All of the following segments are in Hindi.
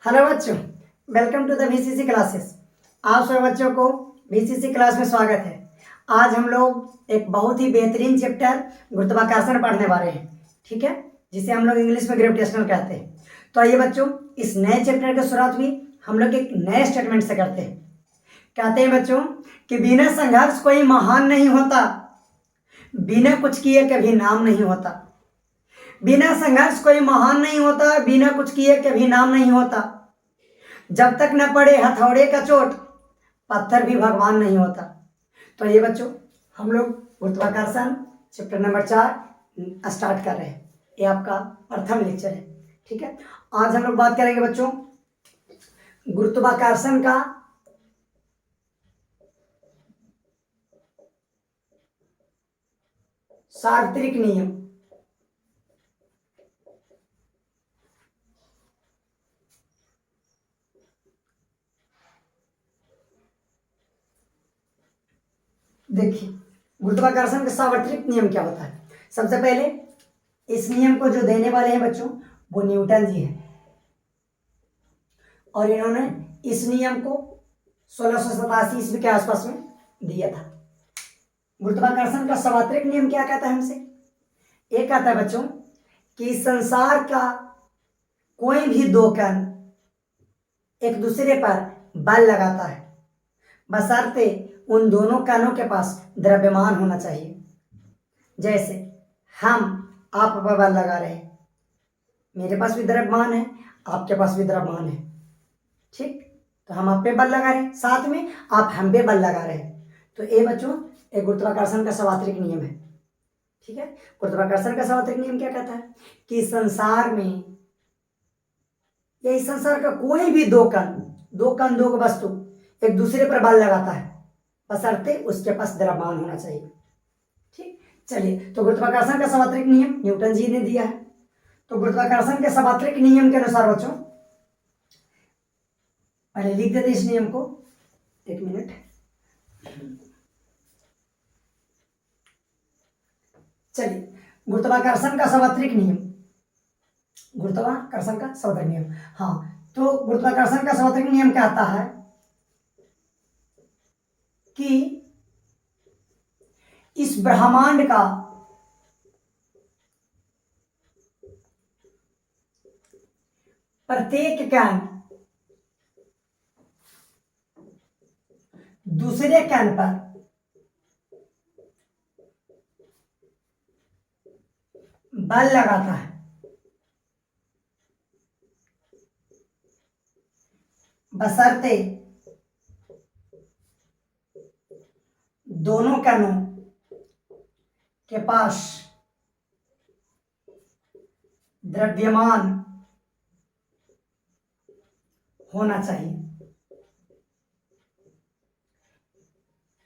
हेलो बच्चों, welcome to the VCC classes. आप सभी बच्चों को VCC क्लास में स्वागत है। आज हम लोग एक बहुत ही बेहतरीन चैप्टर गुरुत्वाकर्षण पढ़ने वाले हैं, ठीक है, जिसे हम लोग इंग्लिश में ग्रेविटेशनल कहते हैं। तो आइए बच्चों, इस नए चैप्टर की शुरुआत भी हम लोग एक नए स्टेटमेंट से करते हैं। कहते हैं बच्चों कि बिना संघर्ष कोई महान नहीं होता, बिना कुछ किए कभी नाम नहीं होता। बिना संघर्ष कोई महान नहीं होता, बिना कुछ किए कभी नाम नहीं होता। जब तक न पड़े हथौड़े का चोट, पत्थर भी भगवान नहीं होता। तो ये बच्चों, हम लोग गुरुत्वाकर्षण चैप्टर नंबर 4 स्टार्ट कर रहे हैं। ये आपका प्रथम लेक्चर है, ठीक है। आज हम लोग बात करेंगे बच्चों गुरुत्वाकर्षण का सार्वत्रिक नियम। देखिए, गुरुत्वाकर्षण का सार्वत्रिक नियम क्या होता है। सबसे पहले इस नियम को जो देने वाले हैं बच्चों, वो न्यूटन जी हैं, और इन्होंने इस नियम को 1687 ईस्वी के आसपास में दिया था। गुरुत्वाकर्षण का सार्वत्रिक नियम क्या कहता है हमसे? ये कहता है बच्चों कि संसार का कोई भी दो कण एक दूसरे पर बल लगाता है, बशर्ते उन दोनों कणों के पास द्रव्यमान होना चाहिए। जैसे हम आप पर बल लगा रहे हैं, मेरे पास भी द्रव्यमान है, आपके पास भी द्रव्यमान है, ठीक। तो हम आप पे बल लगा रहे हैं, साथ में आप हम पे बल लगा रहे हैं। तो ये बच्चों एक गुरुत्वाकर्षण का सार्वत्रिक नियम है, ठीक है। गुरुत्वाकर्षण का सार्वत्रिक नियम क्या कहता है कि संसार में या इस संसार का कोई भी दो को वस्तु एक दूसरे पर बल लगाता है, बशर्ते उसके पास द्रव्यमान होना चाहिए, ठीक। चलिए, तो गुरुत्वाकर्षण का सार्वत्रिक नियम न्यूटन जी ने दिया है। तो गुरुत्वाकर्षण के सार्वत्रिक नियम के अनुसार बच्चों, पहले लिख देते इस नियम को, एक मिनट। चलिए, गुरुत्वाकर्षण का सार्वत्रिक नियम, गुरुत्वाकर्षण का सार्वत्रिक नियम, हाँ। तो गुरुत्वाकर्षण का सार्वत्रिक नियम कहता है कि इस ब्रह्मांड का प्रत्येक कण दूसरे कण पर बल लगाता है, बशर्ते दोनों कणों के पास द्रव्यमान होना चाहिए।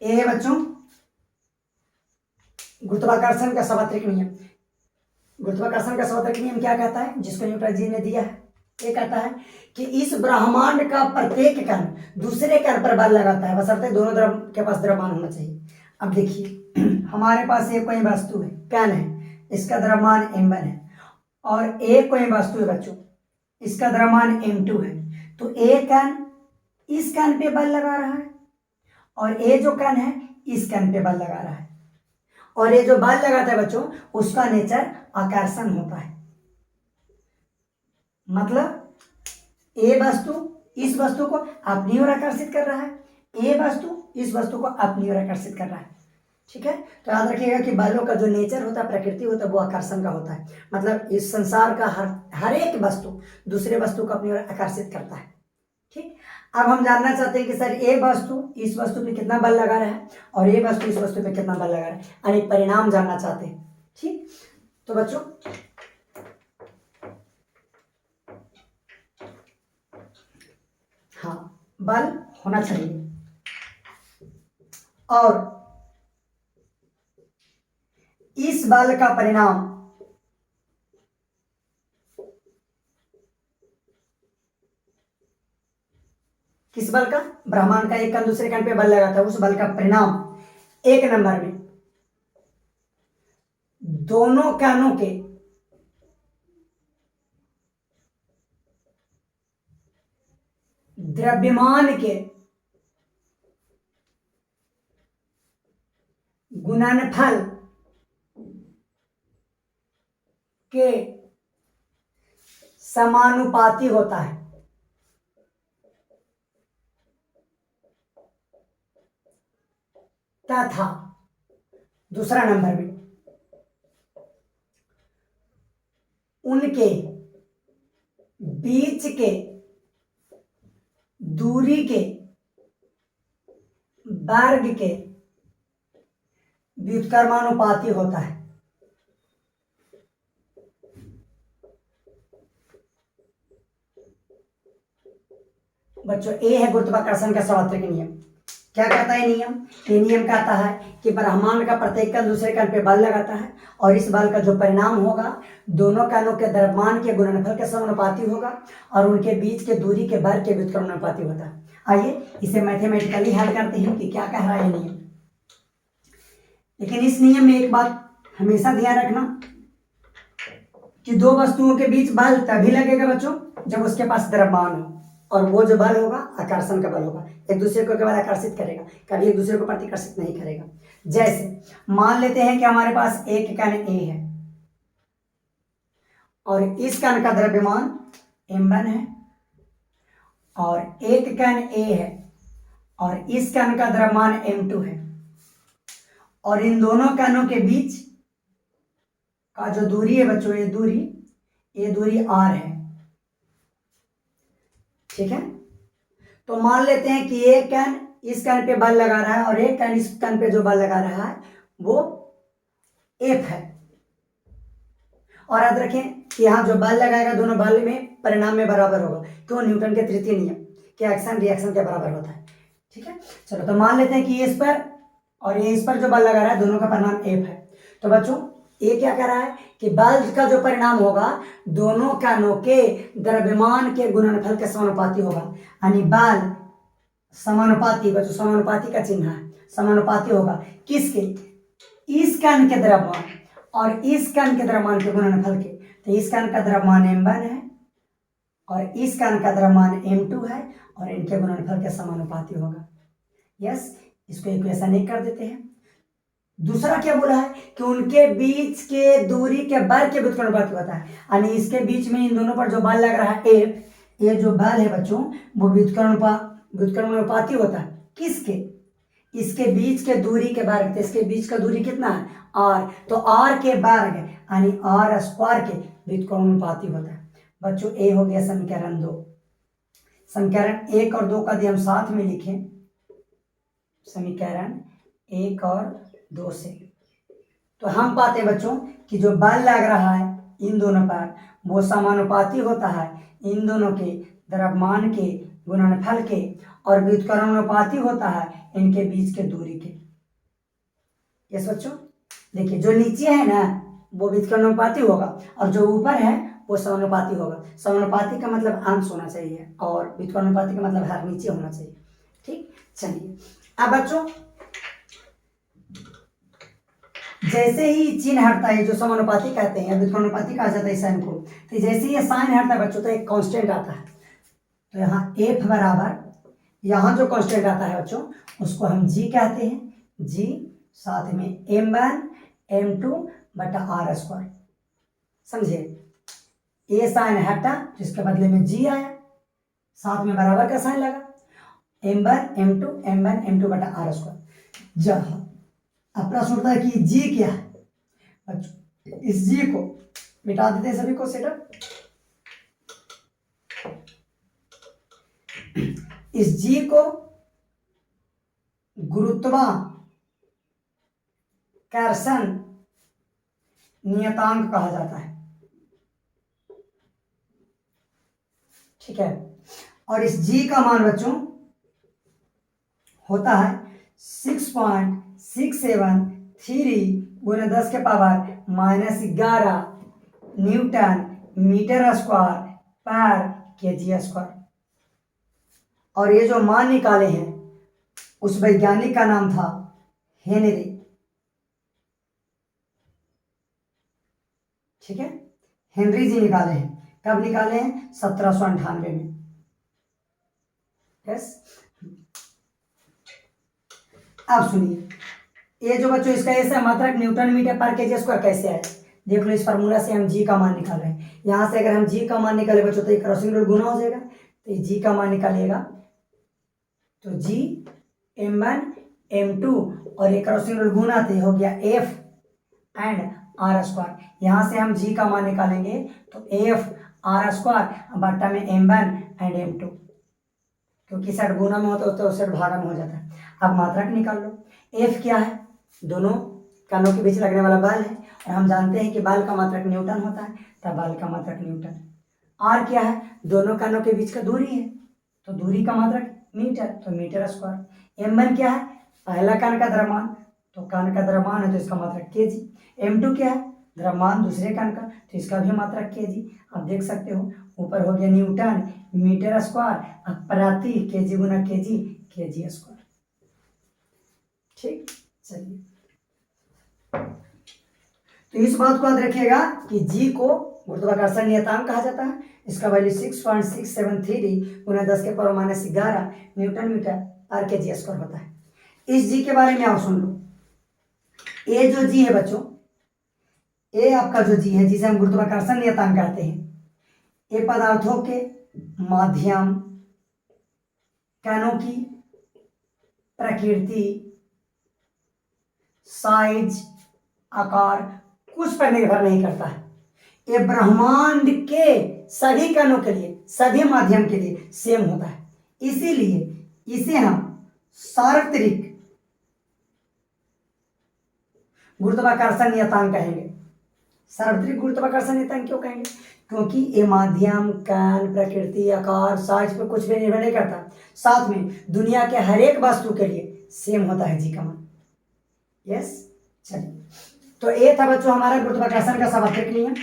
ये बच्चों गुरुत्वाकर्षण का सार्वत्रिक नियम। गुरुत्वाकर्षण का सार्वत्रिक नियम क्या कहता है, जिसको न्यूटन जी ने दिया है? ये कहता है कि इस ब्रह्मांड का प्रत्येक कण दूसरे कण पर बल लगाता है, बशर्ते दोनों द्रव के पास द्रव्यमान होना चाहिए। अब देखिए, हमारे पास एक कोई वस्तु है, कण है, इसका द्रव्यमान m1 है, और एक कोई वस्तु है बच्चों, इसका द्रव्यमान m2 है। तो एक कण इस कण पे बल लगा रहा है, और ये जो कण है इस कण पे बल लगा रहा है, और ये जो बल लगाता है बच्चों, उसका नेचर आकर्षण होता है। मतलब ये वस्तु इस वस्तु को अपनी ओर आकर्षित कर रहा है, ये वस्तु इस वस्तु को अपनी ओर आकर्षित कर रहा है, ठीक है। तो याद रखिएगा कि बलों का जो नेचर होता है, प्रकृति होता है, वो आकर्षण का होता है। मतलब इस संसार का हर एक वस्तु दूसरे वस्तु को अपनी ओर आकर्षित करता है, ठीक। अब हम जानना चाहते हैं कि सर ये वस्तु इस वस्तु पे कितना बल लगा रहा है, और ये वस्तु इस वस्तु पे कितना बल लगा रहा है, यानी परिणाम जानना चाहते हैं, ठीक। तो बच्चों हाँ, बल होना चाहिए, और इस बल का परिणाम किस बल का? ब्रह्मांड का एक कण दूसरे कण पे बल लगाता है, उस बल का परिणाम एक नंबर में दोनों कणों के द्रव्यमान के गुणनफल के समानुपाती होता है। तथा दूसरा नंबर में उनके बीच के दूरी के वर्ग के व्युत्क्रमानुपाती होता है। बच्चों, ए है गुरुत्वाकर्षण का सार्वत्रिक नियम। क्या कहता है नियम? ये नियम कहता है कि ब्रह्मांड का प्रत्येक कण दूसरे कण पे बल लगाता है और इस बल का जो परिणाम होगा दोनों कणों के द्रव्यमान के गुणनफल के समानुपाती होगा और उनके बीच के दूरी के वर्ग के व्युत्क्रमानुपाती होता है। आइए इसे मैथमेटिकली हल करते हैं कि क्या कह रहा है नियम। लेकिन इस नियम में एक बात हमेशा ध्यान रखना कि दो वस्तुओं के बीच बल तभी लगेगा बच्चों जब उसके पास द्रव्यमान हो, और वो जो बल होगा आकर्षण का बल होगा, एक दूसरे को केवल आकर्षित करेगा, कभी एक दूसरे को प्रतिकर्षित नहीं करेगा। जैसे मान लेते हैं कि हमारे पास एक कण ए है और इस कण का द्रव्यमान m1 है और एक कण ए है और इस कण का द्रव्यमान m2 है और इन दोनों कणों के बीच का जो दूरी है बच्चों, ये दूरी r है। ठीक है, तो मान लेते हैं कि एक कण इस कण पे बल लगा रहा है और एक कण इस कण पे जो बल लगा रहा है वो F है। और याद रखें कि यहाँ जो बल लगाएगा दोनों बल में परिणाम में बराबर होगा। क्यों? न्यूटन के तृतीय नियम कि एक्शन रिएक्शन के बराबर होता है। ठीक है, चलो तो मान लेते हैं कि इस पर और ये इस पर जो बल लगा रहा है दोनों का परिणाम F है। तो बच्चों ये क्या कह रहा है कि बल का जो परिणाम होगा दोनों कणों के द्रव्यमान के गुणनफल के समानुपाती होगा, यानी बल समानुपाती, बच्चों समानुपाती का चिन्ह है, समानुपाती होगा किसके? इस कण के द्रव्यमान और इस कण के द्रव्यमान के गुणनफल के। तो इस कण का द्रव्यमान m1 है और इस कण का द्रव्यमान m2 है और इनके गुणनफल के समानुपाती होगा। यस, इसको इक्वेशन एक कर देते हैं। दूसरा क्या बोला है कि उनके बीच के दूरी के बल के व्युत्क्रमानुपाती होता है, यानी इसके बीच में इन दोनों पर जो बल लग रहा है F, ये जो बल है बच्चों वो व्युत्क्रमानुपाती होता है किसके? इसके बीच के दूरी के वर्ग। तो इसके बीच का दूरी कितना है? r, तो r के वर्ग यानी r स्क्वायर के व्युत्क्रमानुपाती होता है। बच्चों ए हो गया समीकरण 2। समीकरण 1 और 2 का यदि हम साथ में लिखें, समीकरण 1 और 2 से, तो हम पाते हैं बच्चों कि जो बल लग रहा है इन दोनों पर वो समानुपाती होता है इन दोनों के द्रव्यमान के गुणनफल के और व्युत्क्रमानुपाती होता है इनके बीच के दूरी के। यस बच्चों, देखिए जो नीचे है ना वो व्युत्क्रमानुपाती होगा और जो ऊपर है वो समानुपाती होगा। समानुपाती का मतलब अंश होना चाहिए और व्युत्क्रमानुपाती का मतलब हर नीचे होना चाहिए। ठीक, चलिए अब बच्चों जैसे ही चिन्ह हटता है, जो समानुपाती कहते हैं या व्युत्क्रमानुपाती कहा जाता है साइन को, तो जैसे ही ये साइन हटता है बच्चों तो एक कांस्टेंट आता है। तो यहाँ F बराबर, यहाँ जो कांस्टेंट आता है बच्चों उसको हम G कहते हैं, G साथ में m1 m2 बटा r स्क्वायर। समझे? ये साइन हटा जिसके बदले में G आया, साथ में बराबर का साइन लगा, m1 m2 बटा r स्क्वायर। जहाँ अब प्रश्न उठता है कि जी क्या है? अच्छा, इस जी को मिटा देते हैं सभी को सेटअप। इस जी को गुरुत्वाकर्षण नियतांक कहा जाता है। ठीक है, और इस जी का मान बच्चों होता है 6.673 गुना 10 के पावर -11 न्यूटन मीटर स्क्वायर पर केजी स्क्वायर। और ये जो मान निकाले हैं उस वैज्ञानिक का नाम था हेनरी। ठीक है, हेनरी जी निकाले हैं। कब निकाले हैं? 1798 में। यस। अब सुनिए, ये जो बच्चों इसका ऐसा मात्रक न्यूटन मीटर पर केजी स्क्वायर कैसे है, देख लो। इस फार्मूला से हम जी का मान निकाल रहे हैं। यहाँ से अगर हम जी का मान निकाले बच्चों तो ये क्रॉसिंग रूल गुना हो जाएगा, तो ये जी का मान निकालिएगा तो जी m1 m2 और ये क्रॉसिंग रूल गुना तो हो गया एफ एंड आर स्क्वायर। यहाँ से हम जी का मान निकालेंगे तो एफ आर स्क्वायर बट्टा में m1 एंड m2, क्योंकि सेट गुना में होता है तो सेट भागा में हो जाता है। अब मात्रक निकाल लो। एफ क्या है, दोनों कानों के बीच लगने वाला बल है, और हम जानते हैं कि बल का मात्रक न्यूटन होता है, तब बल का मात्रक न्यूटन। आर क्या है, दोनों कानों के बीच का दूरी है, तो दूरी का मात्रक मीटर, तो मीटर स्क्वायर। m1 क्या है, पहला कान का द्रव्यमान, तो कान का द्रव्यमान है तो इसका मात्रक केजी। m2 क्या है, द्रव्यमान दूसरे कान का, तो इसका भी मात्रक केजी। आप देख सकते हो ऊपर हो गया न्यूटन मीटर स्क्वायर, अब प्रति केजी गुना केजी, केजी स्क्वायर। ठीक, चलिए। तो इस बात को याद रखिएगा कि जी को गुरुत्वाकर्षण नियतांक कहा जाता है। इसका वैल्यू 6.673 गुना 10 के पावर माइनस 11 न्यूटन मीटर पर केजी स्क्वायर होता है। इस जी के बारे में आप सुन लो। ये जो जी है बच्चों, ये आपका जो जी है जिसे हम गुरुत्वाकर्षण नियतांक कहते हैं, ये पदार्थों के माध्यम, कणों की प्रकृति, साइज, आकार कुछ पर निर्भर नहीं करता है। ये ब्रह्मांड के सभी कणों के लिए, सभी माध्यम के लिए सेम होता है। इसीलिए इसे हम सार्वत्रिक गुरुत्वाकर्षण नियतांक कहेंगे। सार्वत्रिक गुरुत्वाकर्षण नियतांक क्यों कहेंगे, क्योंकि ये माध्यम, कण, प्रकृति, आकार, साइज पर कुछ भी निर्भर नहीं करता, साथ में दुनिया के हर एक वस्तु के लिए सेम होता है जी का मान। यस, चलिए। तो ये था बच्चों हमारा गुरुत्वाकर्षण का सार्वत्रिक नियम।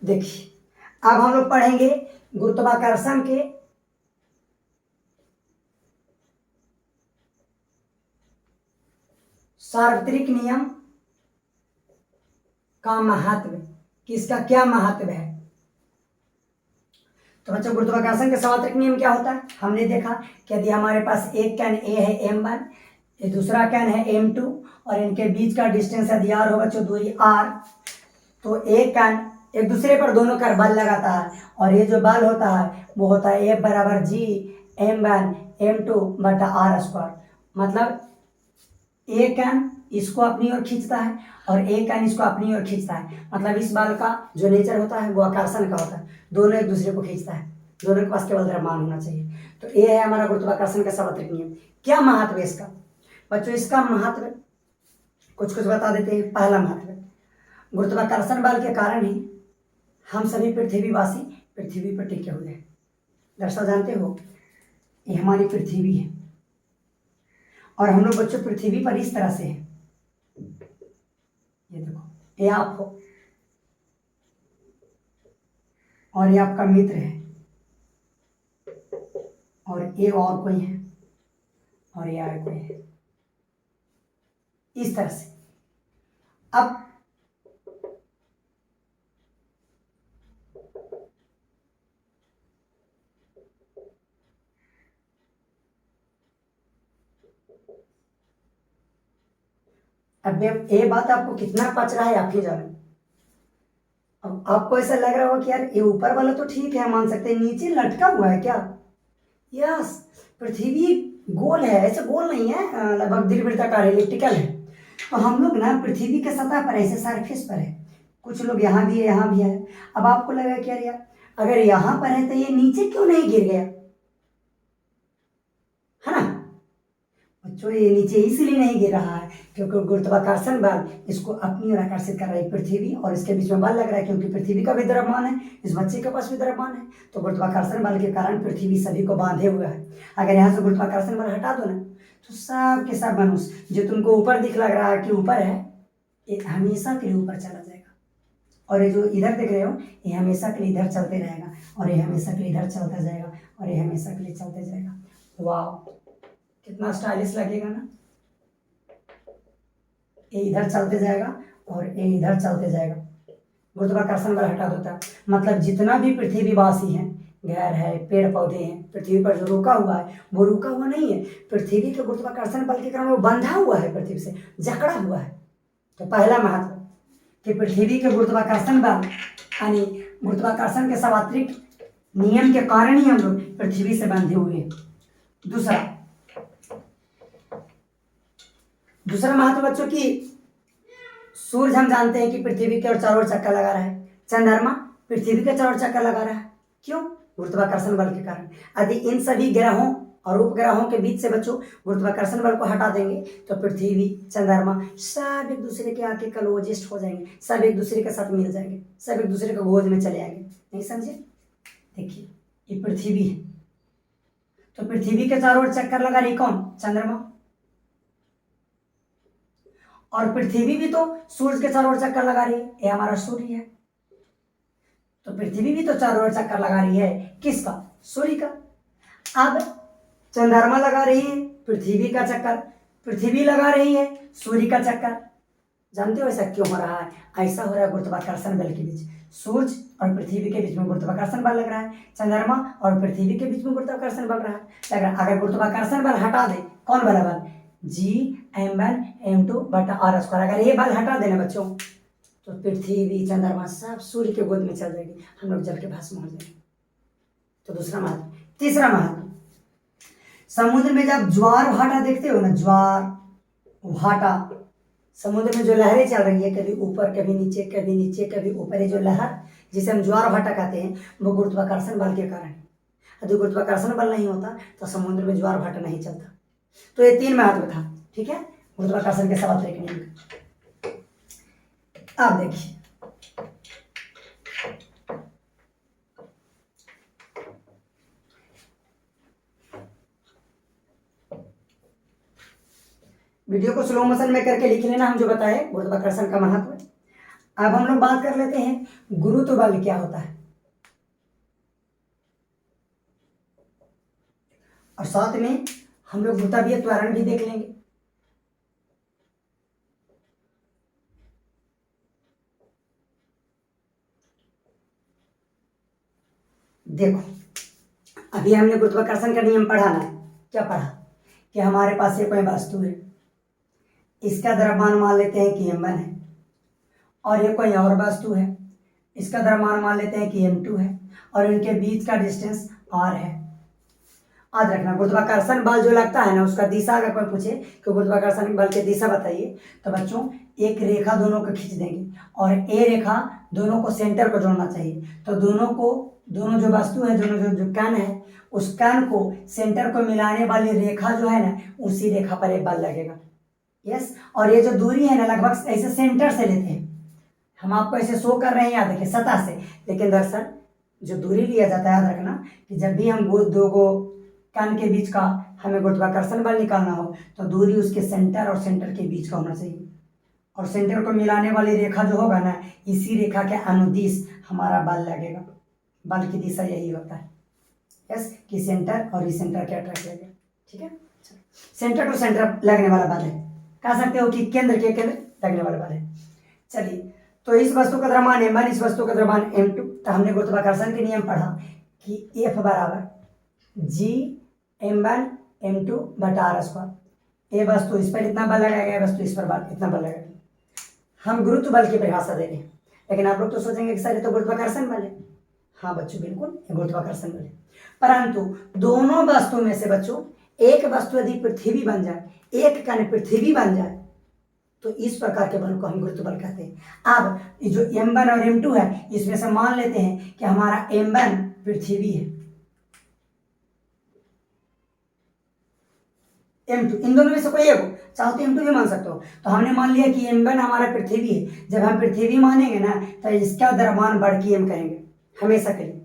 देखिए, अब हम लोग पढ़ेंगे गुरुत्वाकर्षण के सार्वत्रिक नियम का महत्व, कि इसका क्या महत्व है। तो बच्चों गुरुत्वाकर्षण का सार्वत्रिक नियम क्या होता है, हमने देखा कि यदि हमारे पास एक कण ए है m1, ये दूसरा कण है m2, और इनके बीच का डिस्टेंस यदि r हो बच्चों, दूरी r, तो एक कण एक दूसरे पर दोनों का बल लगाता है, और ये जो बल होता है वो होता है F बराबर G m1 m2 बटा आर स्क्वायर। मतलब एक कण इसको अपनी ओर खींचता है और एक कण इसको अपनी ओर खींचता है। मतलब इस बल का जो नेचर होता है वो आकर्षण का होता है, दोनों एक दूसरे को खींचता है, दोनों के पास केवल द्रव्यमान होना चाहिए। तो ये है हमारा गुरुत्वाकर्षण का सार्वत्रिक नियम। क्या महत्व है इसका बच्चों, इसका महत्व कुछ कुछ बता देते हैं। पहला महत्व, गुरुत्वाकर्षण बल के कारण ही हम सभी पृथ्वीवासी पृथ्वी पर टिके हुए हैं। दर्शक जानते हो ये हमारी पृथ्वी है, और हम लोग बच्चों पृथ्वी पर इस तरह से हैं। ये देखो, ये आप हो और ये आपका मित्र है, और ये और कोई है, और ये और कोई है, इस तरह से। अब ये बात आपको कितना पच रहा है आप ही जाने। अब आपको ऐसा लग रहा होगा कि यार ये ऊपर वाला तो ठीक है, मान सकते हैं, नीचे लटका हुआ है क्या। यस, पृथ्वी गोल है, ऐसे गोल नहीं है, लगभग दीर्घवृत्ताकार एलिप्टिकल है। तो हम लोग ना पृथ्वी के सतह पर ऐसे सरफेस पर है, कुछ लोग यहाँ भी है, यहाँ भी है। अब आपको लगा कि यार अगर यहाँ पर है तो ये नीचे क्यों नहीं गिर गया, है ना बच्चों। ये नीचे इसलिए नहीं गिर रहा है क्योंकि गुरुत्वाकर्षण बल इसको अपनी ओर आकर्षित कर रही है पृथ्वी, और इसके बीच में बल लग रहा है क्योंकि पृथ्वी का भी द्रव्यमान है, इस बच्चे के पास भी द्रव्यमान है। तो गुरुत्वाकर्षण बल के कारण पृथ्वी सभी को बांधे हुए है। अगर यहाँ से गुरुत्वाकर्षण बल हटा दो ना, तो सब के सब मनुष्य जो तुमको ऊपर दिख लग रहा है कि ऊपर है, ये हमेशा के लिए ऊपर चला जाएगा, और ये जो इधर देख रहे हो ये हमेशा के लिए इधर चलते रहेगा, और ये हमेशा के लिए इधर चलता जाएगा, और ये हमेशा के लिए चलते जाएगा। वाह, कितना स्टाइलिश लगेगा ना। ये इधर चलते जाएगा और ये इधर चलते जाएगा। गुरुत्वाकर्षण बल हटा देता है, मतलब जितना भी पृथ्वीवासी है, घर है, पेड़ पौधे हैं, पृथ्वी पर जो रुका हुआ है वो रुका हुआ नहीं है, पृथ्वी के गुरुत्वाकर्षण बल के कारण वो बंधा हुआ है, पृथ्वी से जकड़ा हुआ है। तो पहला महत्व कि पृथ्वी के गुरुत्वाकर्षण बल यानी गुरुत्वाकर्षण के सार्वत्रिक नियम के कारण ही हम लोग पृथ्वी से बंधे हुए हैं। दूसरा महत्व बच्चों की, सूरज हम जानते हैं कि पृथ्वी के चारों ओर चक्कर लगा रहा है, चंद्रमा पृथ्वी के चारों ओर चक्कर लगा रहा है। क्यों? गुरुत्वाकर्षण बल के कारण। यदि इन सभी ग्रहों और उपग्रहों के बीच से बच्चों गुरुत्वाकर्षण बल को हटा देंगे तो पृथ्वी, चंद्रमा सब एक दूसरे के आके क्लोजेस्ट हो जाएंगे, सब एक दूसरे के साथ मिल जाएंगे, सब एक दूसरे के गोद में चले आएंगे। नहीं समझे? देखिए ये पृथ्वी है, तो पृथ्वी के चारों ओर चक्कर लगा रही कौन? चंद्रमा। और पृथ्वी भी तो सूर्य के चारों ओर चक्कर लगा रही है, ये हमारा सूर्य है। तो पृथ्वी भी तो चारों ओर चक्कर लगा रही है, किसका? सूर्य का। अब चंद्रमा लगा रही है पृथ्वी का चक्कर, पृथ्वी लगा रही है सूर्य का चक्कर। जानते हो ऐसा क्यों हो रहा है? ऐसा हो रहा है गुरुत्वाकर्षण बल के बीच, सूर्य और पृथ्वी के बीच में गुरुत्वाकर्षण बल लग रहा है, चंद्रमा और पृथ्वी के बीच में गुरुत्वाकर्षण बल रहा है लग रहा है। अगर गुरुत्वाकर्षण बल हटा दे, कौन वाला बल? G(m1m2/r²). अगर ये बल हटा देना बच्चों तो पृथ्वी, चंद्रमा सब सूर्य के गोद में चल जाएगी, हम लोग जल के भस्म हो जाएंगे। तो दूसरा महत्व। तीसरा महत्व, समुद्र में जब ज्वार भाटा देखते हो ना, ज्वार भाटा, समुद्र में जो लहरें चल रही है, कभी ऊपर कभी नीचे, कभी नीचे कभी ऊपर, ये जो लहर जिसे हम ज्वार भाटा कहते हैं वो गुरुत्वाकर्षण बल के कारण है। यदि गुरुत्वाकर्षण बल नहीं होता तो समुद्र में ज्वार भाटा नहीं चलता। तो ये 3 महत्व था, ठीक है, गुरुत्वाकर्षण के सार्वत्रिक नियम का। आप देखिए वीडियो को स्लो मोशन में करके लिख लेना हम जो बताए गुरुत्वाकर्षण का महत्व। अब हम लोग बात कर लेते हैं गुरुत्व बल क्या होता है, और साथ में हम लोग गुरुत्वाकर्षण त्वरण भी देख लेंगे। देखो अभी हमने गुरुत्वाकर्षण का नियम पढ़ा ना, क्या पढ़ा? कि हमारे पास ये कोई वस्तु है, इसका द्रव्यमान मान लेते हैं कि m1 है, और ये कोई और वस्तु है, इसका द्रव्यमान मान लेते हैं कि m2 है, और इनके बीच का डिस्टेंस r है। याद रखना गुरुत्वाकर्षण बल जो लगता है ना उसका दिशा, अगर कोई पूछे कि गुरुत्वाकर्षण बल की दिशा बताइए तो बच्चों एक रेखा दोनों को खींच देंगे, और ए रेखा दोनों को सेंटर को जोड़ना चाहिए। तो दोनों जो वस्तु है, दोनों जो कण है, उस कण को सेंटर को मिलाने वाली रेखा जो है ना, उसी रेखा पर एक बल लगेगा। यस, और ये जो दूरी है ना लगभग ऐसे सेंटर से लेते हैं, हम आपको ऐसे शो कर रहे हैं, याद रखिए सतह से, लेकिन दरअसल जो दूरी लिया जाता है, याद रखना कि जब भी हम दो को कण के बीच का हमें गुरुत्वाकर्षण बल निकालना हो तो दूरी उसके सेंटर और सेंटर के बीच का होना चाहिए, और सेंटर को मिलाने वाली रेखा जो होगा ना, इसी रेखा के अनुदिश हमारा बल लगेगा। बल की दिशा यही होता है, यस, कि सेंटर और इस सेंटर के अट्रैक्ट लगेगा, ठीक है। सेंटर टू सेंटर लगने वाला बल है, कह सकते हो कि केंद्र के केंद्र लगने वाला बल है। चलिए, तो इस वस्तु का द्रव्यमान m1, इस वस्तु का द्रव्यमान m2। तो हमने गुरुत्वाकर्षण के नियम पढ़ा कि F बराबर G(m1m2/r²). ये वस्तु इस पर इतना बल लगाएगा, ये वस्तु इस पर इतना बल लगाएगा। हम गुरुत्व बल की परिभाषा दे रहे हैं, लेकिन आप लोग तो सोचेंगे कि सर ये तो गुरुत्वाकर्षण बल है। हाँ बच्चों, बिल्कुल ये गुरुत्वाकर्षण बल है, परंतु दोनों वस्तु में से बच्चों एक वस्तु यदि पृथ्वी बन जाए, एक कण पृथ्वी बन जाए, तो इस प्रकार के बल को हम गुरुत्व बल कहते हैं। अब जो m1 और m2 है, इसमें से मान लेते हैं कि हमारा m1 पृथ्वी है, m2 इन दोनों में से कोई एक हो, चाहो तो m2 भी मान सकते हो। तो हमने मान लिया कि m1 हमारा पृथ्वी है। जब हम पृथ्वी मानेंगे ना तो इसका द्रव्यमान बढ़ के m कहेंगे हमेशा के लिए।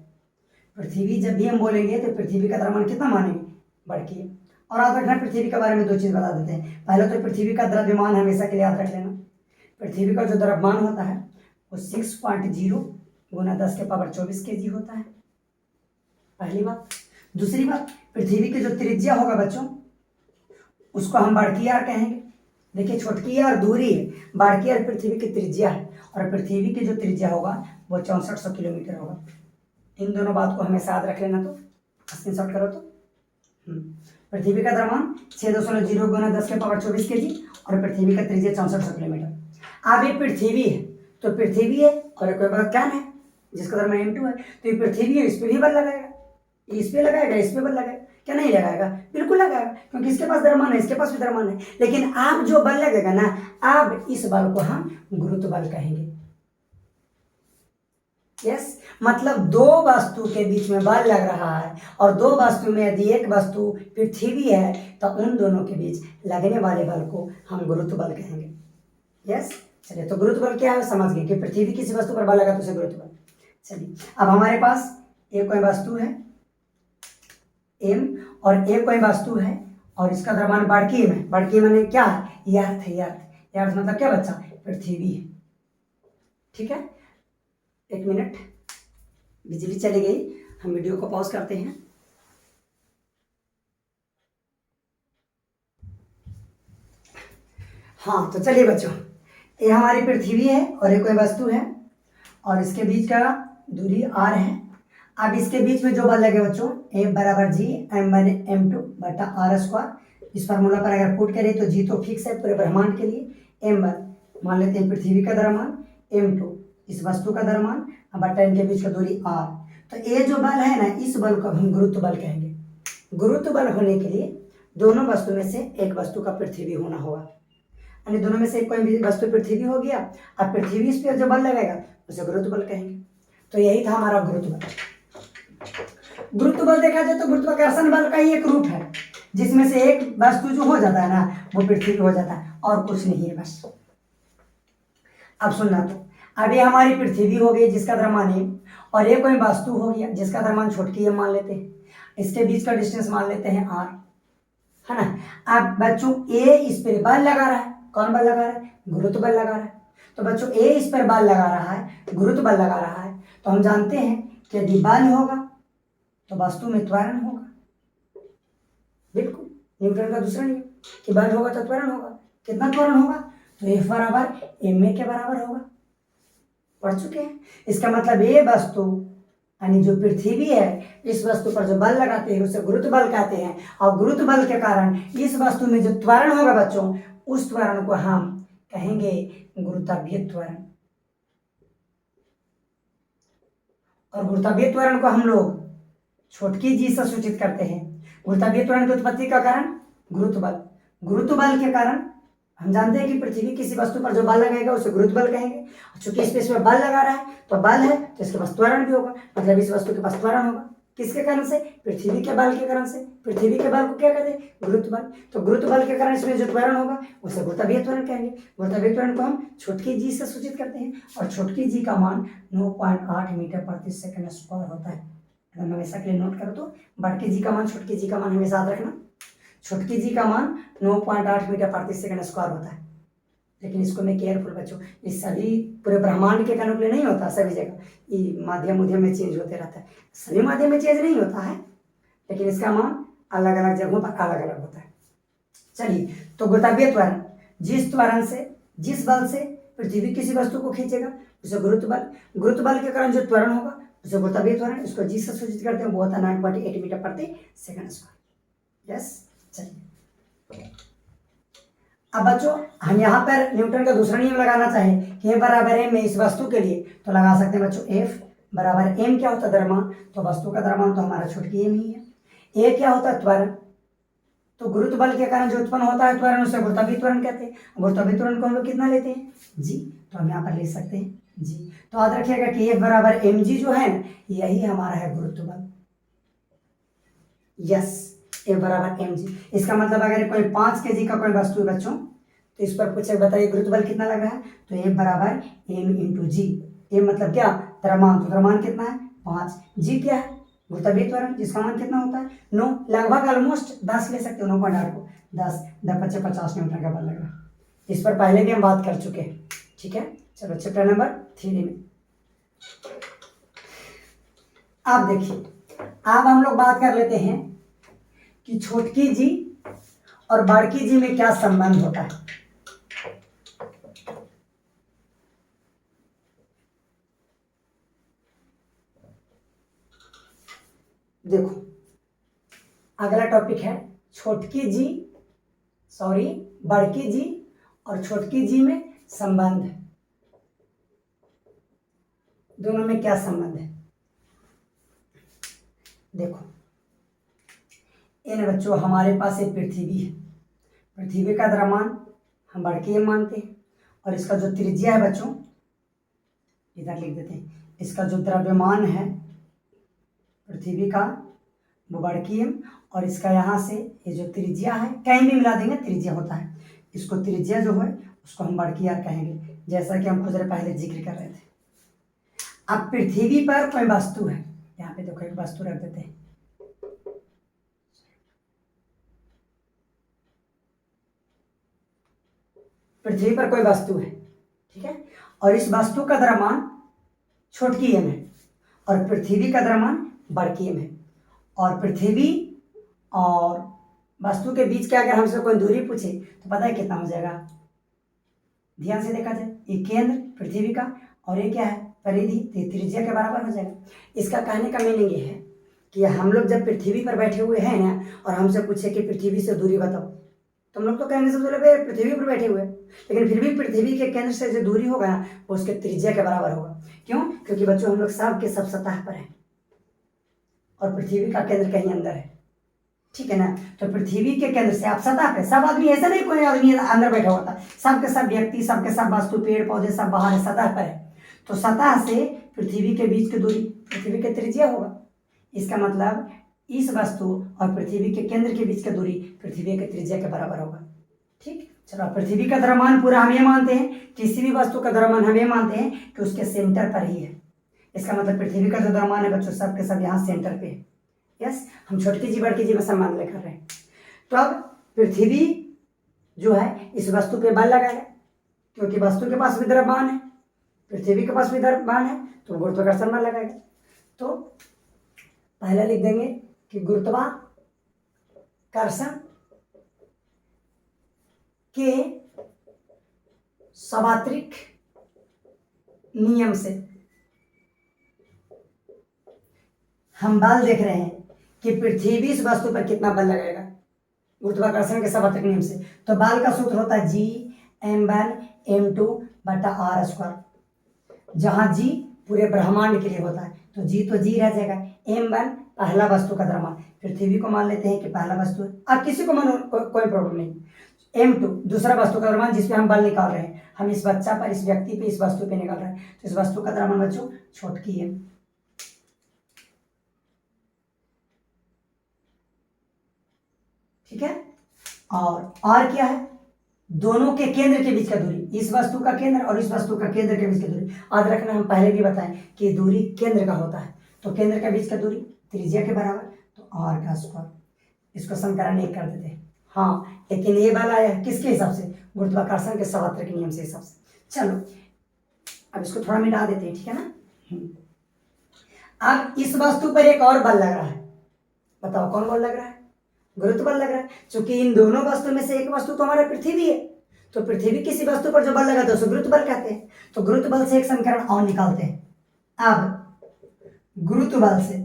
पृथ्वी जब भी हम बोलेंगे तो पृथ्वी का द्रव्यमान कितना मानेंगे? बढ़ के। और याद रखना पृथ्वी के बारे में 2 चीज़ बता देते हैं। पहले तो पृथ्वी का द्रव्यमान हमेशा के लिए याद रख लेना। पृथ्वी का जो द्रव्यमान होता है वो 6.0 गुना 10 के पावर 24 kg होता है, पहली बात। दूसरी बात, पृथ्वी की जो त्रिज्या होगा बच्चों उसको हम बाड़की आर कहेंगे। देखिए छोटकी आर दूरी है, बाड़की आर पृथ्वी की त्रिज्या है, और पृथ्वी की जो त्रिज्या होगा वो 6400 किलोमीटर होगा। इन दोनों बात को हमेशा याद रख लेना। तो स्क्रीनशॉट करो। तो पृथ्वी का द्रव्यमान 6.0 गुना 10 के पावर 24 kg और पृथ्वी का त्रिज्या 6400 किलोमीटर। अब ये पृथ्वी है तो पृथ्वी है और कोई बात क्या है जिसका द्रव्यमान m2 है, तो ये पृथ्वी है, इस पर भी बल लगाएगा, इस पे लगाएगा, इस पे बल लगाएगा, क्या नहीं लगाएगा? बिल्कुल लगाएगा, क्योंकि इसके पास द्रव्यमान है, इसके पास भी द्रव्यमान है। लेकिन आप जो बल लगेगा ना, अब इस बल को हम गुरुत्व बल कहेंगे। यस, मतलब दो वस्तु के बीच में बल लग रहा है और दो वस्तु में यदि एक वस्तु पृथ्वी है तो उन दोनों के बीच लगने वाले बल को हम गुरुत्व बल कहेंगे। यस, चलिए, तो गुरुत्व बल क्या है समझ गए कि पृथ्वी किसी वस्तु पर बल लगा तो उसे गुरुत्व बल। चलिए, अब हमारे पास एक कोई वस्तु है m और एक कोई वस्तु है और इसका द्रव्यमान बाड़की m है। बाड़की माने क्या है? ये अर्थ है, ये अर्थ मतलब क्या बच्चा? पृथ्वी है। ठीक है, एक मिनट, बिजली चली गई, हम वीडियो को पॉज करते हैं। हाँ, तो चलिए बच्चों, ये हमारी पृथ्वी है और एक कोई वस्तु है और इसके बीच का दूरी r है। अब इसके बीच में जो बल लगे बच्चों, F बराबर G m/m2 बटा r स्क्वायर। इस फार्मूला पर अगर पुट करें तो G तो फिक्स है पूरे ब्रह्मांड के लिए, m मान लेते हैं पृथ्वी का द्रव्यमान, m2 इस वस्तु का द्रव्यमान बटा इनके बीच का दूरी r। तो ये जो बल है ना, इस बल को हम गुरुत्व बल कहेंगे। गुरुत्व बल होने के लिए दोनों वस्तु में से एक वस्तु का पृथ्वी होना होगा, यानी दोनों में से एक कोई भी वस्तु पृथ्वी हो गया। अब पृथ्वी इस पर जो बल लगेगा उसे गुरुत्व बल कहेंगे। तो यही था हमारा गुरुत्व बल। गुरुत्व बल देखा जाए तो गुरुत्वाकर्षण बल का ही एक रूप है, जिसमें से एक वस्तु जो हो जाता है ना वो पृथ्वी हो जाता है और कुछ नहीं है बस। अब सुनना, तो अभी हमारी पृथ्वी हो गई जिसका द्रव्यमान है, और एक कोई वस्तु हो गया जिसका द्रव्यमान छोटकी m मान लेते हैं, इसके बीच का डिस्टेंस मान लेते हैं r, है ना। अब बच्चों a इस पर बल लगा रहा है, कौन बल लगा रहा है? गुरुत्व बल लगा रहा है। तो बच्चों a इस पर बल लगा रहा है, गुरुत्व बल लगा रहा है, तो हम जानते हैं कि यदि बल होगा तो वस्तु में त्वरण होगा। बिल्कुल, न्यूटन का दूसरा नियम कि बल होगा तो त्वरण होगा। कितना त्वरण होगा? तो F बराबर ma के बराबर होगा, पढ़ चुके हैं। इसका मतलब ये वस्तु यानी जो पृथ्वी है, इस वस्तु पर जो बल लगाते हैं उसे गुरुत्व बल कहते हैं, और गुरुत्व बल के कारण इस वस्तु में जो त्वरण होगा बच्चों, उस त्वरण को हम कहेंगे गुरुत्वाकर्षीय त्वरण। और गुरुत्वाकर्षीय त्वरण को हम लोग छोटकी जी से सूचित करते हैं। गुरुत्वाकर्षीय त्वरण की उत्पत्ति का कारण गुरुत्व बल। गुरुत्व बल के कारण हम जानते हैं कि पृथ्वी किसी वस्तु पर जो बल लगेगा उसे गुरुत्व बल कहेंगे। चूंकि इस पे इसमें बल लगा रहा है तो बल है तो इसके पास त्वरण भी होगा, मतलब इस वस्तु के पास त्वरण होगा। किसके कारण से? पृथ्वी के बल के कारण से। पृथ्वी के बल को क्या कहते हैं? गुरुत्व बल। तो गुरुत्व बल के कारण इसमें जो त्वरण होगा उसे गुरुत्वाकर्षीय त्वरण कहेंगे। गुरुत्वाकर्षीय त्वरण को हम छोटकी जी से सूचित करते हैं, और छोटकी जी का मान 9.8 मीटर प्रति सेकंड स्क्वायर होता है। अगर हमेशा के लिए नोट करो तो बड़की जी का मान, छोटकी जी का मान हमेशा याद रखना। छोटकी जी का मान 9.8 मीटर प्रति सेकंड स्क्वायर होता है। लेकिन इसको मैं केयरफुल बच्चों, ये सभी पूरे ब्रह्मांड के अनुकूल नहीं होता, सभी जगह ये माध्यम उद्यम में चेंज होते रहता है। सभी माध्यम में चेंज नहीं होता है, लेकिन इसका मान अलग अलग जगहों पर अलग अलग होता है। चलिए, तो गुरुत्वाकर्षीय त्वरण, जिस त्वरण से, जिस बल से पृथ्वी किसी वस्तु को खींचेगा उसे गुरुत्व बल। गुरुत्व बल के कारण जो त्वरण होगा उसे गुरुत्वाकर्षीय त्वरण, इसको जी से सूचित करते हैं, वो होता है 9.8 मीटर प्रति सेकंड स्क्वायर। यस, चलिए अब बच्चों हम यहाँ पर न्यूटन का दूसरा नियम लगाना चाहें कि F बराबर m इस वस्तु के लिए, तो लगा सकते हैं बच्चों F बराबर m क्या होता है? द्रव्यमान। तो वस्तु का द्रव्यमान तो हमारा छोटकी m ही है। a क्या होता है? त्वरण। तो गुरुत्व बल के कारण जो उत्पन्न होता है त्वरण उसे गुरुत्वाकर्षीय त्वरण कहते हैं। गुरुत्वाकर्षीय त्वरण को हम लोग कितना लेते हैं? g। तो हम यहाँ पर लिख सकते हैं g। तो याद रखिएगा कि F बराबर mg जो है यही हमारा है गुरुत्व बल। यस, F बराबर mg। इसका मतलब अगर कोई 5 kg का कोई वस्तु है बच्चों, तो इस पर पूछे बताइए गुरुत्व बल कितना लग रहा है? तो F बराबर m इंटू जी। m मतलब क्या? द्रव्यमान। तो द्रव्यमान कितना है? 5। g क्या है? गुरुत्वाकर्षीय त्वरण, जिसका मान कितना होता है? 9। लगभग ऑलमोस्ट 10 ले सकते हो, 9.8 को 10 10 50 न्यूटन का बल लग रहा है। इस पर पहले भी हम बात कर चुके हैं। ठीक है, चलो चैप्टर नंबर 3 में आप देखिए, अब हम लोग बात कर लेते हैं कि छोटकी जी और बड़की जी में क्या संबंध होता है। देखो, अगला टॉपिक है छोटकी जी, सॉरी बड़की जी और छोटकी जी में संबंध, दोनों में क्या संबंध है। देखो इन बच्चों, हमारे पास एक पृथ्वी है, पृथ्वी का द्रव्यमान हम बड़की एम मानते हैं, और इसका जो त्रिज्या है बच्चों, इधर लिख देते हैं, इसका जो द्रव्यमान है पृथ्वी का वो बड़की एम, और इसका यहाँ से ये जो त्रिज्या है, कहीं भी मिला देंगे त्रिज्या होता है, इसको त्रिज्या जो है उसको हम बड़की आर कहेंगे, जैसा कि हम कुछ देर पहले जिक्र कर रहे थे। अब पृथ्वी पर कोई वस्तु है, यहाँ पे देखो एक वस्तु रख देते हैं, पृथ्वी पर कोई वस्तु है, ठीक है, और इस वस्तु का द्रव्यमान छोटकी एम है और पृथ्वी का द्रव्यमान बड़की एम है, और पृथ्वी और वस्तु के बीच के अगर हमसे कोई दूरी पूछे तो पता है कितना हो जाएगा। ध्यान से देखा जाए, ये केंद्र पृथ्वी का और ये क्या है परिधि, त्रिज्या के बराबर हो जाएगा। इसका कहने का मीनिंग ये है कि हम लोग जब पृथ्वी पर बैठे हुए हैं ना, और हमसे पूछे कि पृथ्वी से दूरी बताओ, तो हम लोग तो कहेंगे सबसे पहले पृथ्वी पर बैठे हुए, लेकिन फिर भी पृथ्वी के केंद्र से जो दूरी होगा ना वो उसके त्रिज्या के बराबर होगा। क्यों? क्योंकि बच्चों हम लोग सब के सब सतह पर हैं और पृथ्वी का केंद्र कहीं अंदर है, ठीक है ना। तो पृथ्वी के केंद्र से आप सतह पे, सब आदमी ऐसा नहीं कोई आदमी अंदर बैठा होता, सब के सब व्यक्ति, सब के सब वस्तु, पेड़ पौधे सब बाहर है, सतह पर है, तो सतह से पृथ्वी के बीच की दूरी पृथ्वी के त्रिज्या होगा। इसका मतलब इस वस्तु और पृथ्वी के केंद्र के बीच की दूरी पृथ्वी के त्रिज्या के बराबर होगा। ठीक, चलो पृथ्वी का द्रव्यमान पूरा हम ये मानते हैं, किसी भी वस्तु का द्रव्यमान हम ये मानते हैं कि उसके सेंटर पर ही है। इसका मतलब पृथ्वी का जो द्रव्यमान है बच्चों सब के सब यहाँ सेंटर पे है। यस, हम छोटकी जी बड़की जी में संबंध लेकर रहे हैं। तो अब पृथ्वी जो है इस वस्तु पे बल लगाएगा, क्योंकि वस्तु के पास भी द्रव्यमान है, पृथ्वी के पास भी द्रव्यमान है, तो गुरुत्वाकर्षण बल लगाएगा। तो पहले लिख देंगे कि गुरुत्वाकर्षण के सार्वत्रिक नियम से हम बल देख रहे हैं कि पृथ्वी इस वस्तु पर कितना बल लगाएगा गुरुत्वाकर्षण के सार्वत्रिक नियम से। तो बल का सूत्र होता है G(m1m2/r²), जहां G पूरे ब्रह्मांड के लिए होता है, तो G तो G रह जाएगा। m1 पहला वस्तु का द्रव्यमान, पृथ्वी को मान लेते हैं कि पहला वस्तु है, अब किसी को मानो कोई प्रॉब्लम नहीं। m2 दूसरा वस्तु का द्रव्यमान जिसपे हम बल निकाल रहे हैं, हम इस बच्चा पर, इस व्यक्ति पे, इस वस्तु पे निकाल रहे हैं, तो इस वस्तु का द्रव्यमान बच्चों छोटकी है। ठीक है, और क्या है, दोनों के केंद्र के बीच का दूरी, इस वस्तु का केंद्र और इस वस्तु का केंद्र के बीच की दूरी। याद रखना, हम पहले भी बताएं कि दूरी केंद्र का होता है, तो केंद्र के बीच का दूरी त्रिज्या के बराबर, तो r का स्क्वायर। इसको समीकरण 1 कर देते हैं। हाँ, लेकिन ये वाला है किसके हिसाब से, गुरुत्वाकर्षण के सार्वत्रिक नियम से हिसाब से। चलो अब इसको थोड़ा मिटा देते हैं, ठीक है ना। अब इस वस्तु पर एक और बल लग रहा है, बताओ कौन बल लग रहा है, गुरुत्व बल लग रहा है। चूंकि इन दोनों वस्तु में से एक वस्तु तो हमारा पृथ्वी है, तो पृथ्वी किसी वस्तु पर जो बल लगा तो उसे गुरुत्व बल कहते हैं। तो गुरुत्व बल से एक समीकरण और निकालते हैं। अब गुरुत्व बल से,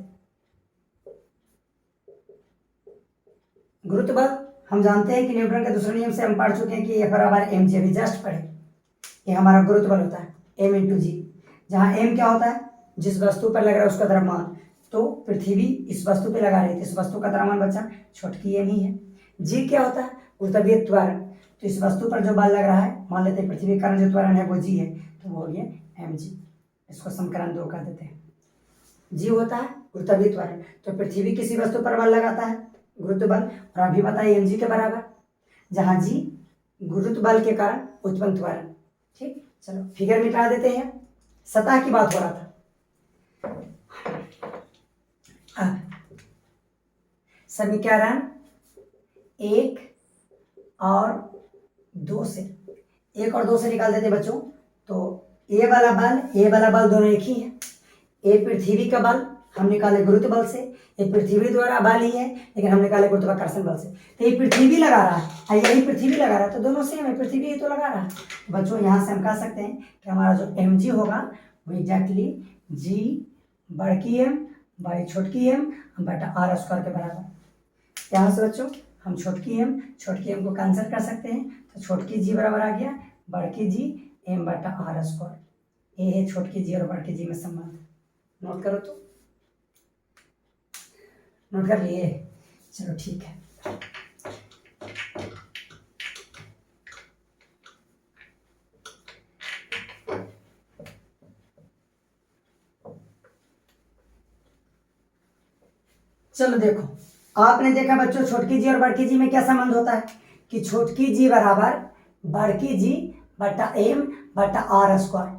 गुरुत्व बल हम जानते हैं कि न्यूटन के दूसरे नियम से हम पढ़ चुके हैं कि F बराबर mg, अभी जस्ट पढ़े, ये हमारा गुरुत्व बल होता है m × g, जहां m क्या होता है, जिस वस्तु पर लग रहा है उसका द्रव्यमान, तो पृथ्वी इस वस्तु पे लगा रही थी, इस वस्तु का द्रव्यमान बच्चा छोटकी एम ही है। जी क्या होता है, गुरुत्वीय त्वरण, तो इस वस्तु पर जो बल लग रहा है, मान लेते हैं पृथ्वी का जो त्वरण है वो जी है, तो वो हो गया mg। इसको समीकरण 2 कर देते हैं। जी होता है गुरुत्वीय त्वरण, तो पृथ्वी किसी वस्तु पर बल लगाता है गुरुत्व बल, और अभी बताइए mg के बराबर, जहां जी गुरुत्व बल के कारण उत्पन्न त्वरण। ठीक, चलो फिगर मिटा देते हैं, सतह की बात हो रहा था। समीकरण 1 और 2 से, 1 और 2 से निकाल देते बच्चों, तो ए वाला बल दोनों एक ही है। ए पृथ्वी का बल हम निकाले गुरुत्व बल से, ये पृथ्वी द्वारा बल ही है लेकिन हम निकाले गुरुत्वाकर्षण बल से। तो ये पृथ्वी लगा रहा है और यही पृथ्वी लगा रहा है, तो दोनों सेम है, पृथ्वी ही तो लगा रहा है। तो बच्चों यहाँ से हम कह सकते हैं कि हमारा जो mg होगा वो एग्जैक्टली g बड़की m बाई छोटकी m बटा r स्क्वायर के बराबर। यहाँ से बच्चों हम छोटकी m को कैंसिल कर सकते हैं, तो छोटकी g बराबर आ गया बड़की g m बटा r स्क्वायर। ये है छोटकी g और बड़की g में संबंध। नोट करो, तो नोट कर लिए, चलो ठीक है। चलो देखो, आपने देखा बच्चों छोटकी जी और बड़की जी में क्या संबंध होता है कि छोटकी जी बराबर बड़की जी बटा m बटा r स्क्वायर।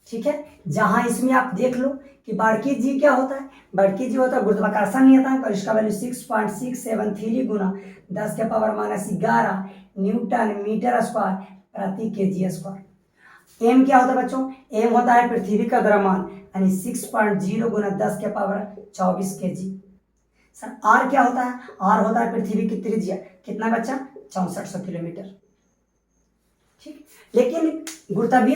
ठीक है, जहां इसमें आप देख लो कि बड़की जी क्या होता है, बड़की जी होता है गुरुत्वाकर्षण नियतांक और इसका वैल्यू 6.673 गुना 10 के पावर -11 न्यूटन मीटर स्क्वायर प्रति केजी स्क्वायर। एम क्या होता है बच्चों, एम होता है पृथ्वी का द्रव्यमान यानी 6.0 गुना 10 के पावर 24 केजी। सर आर क्या होता है, आर होता है पृथ्वी की त्रिज्या, कितना बच्चा 6400 किलोमीटर। ठीक, लेकिन गुरुत्वाकर्षण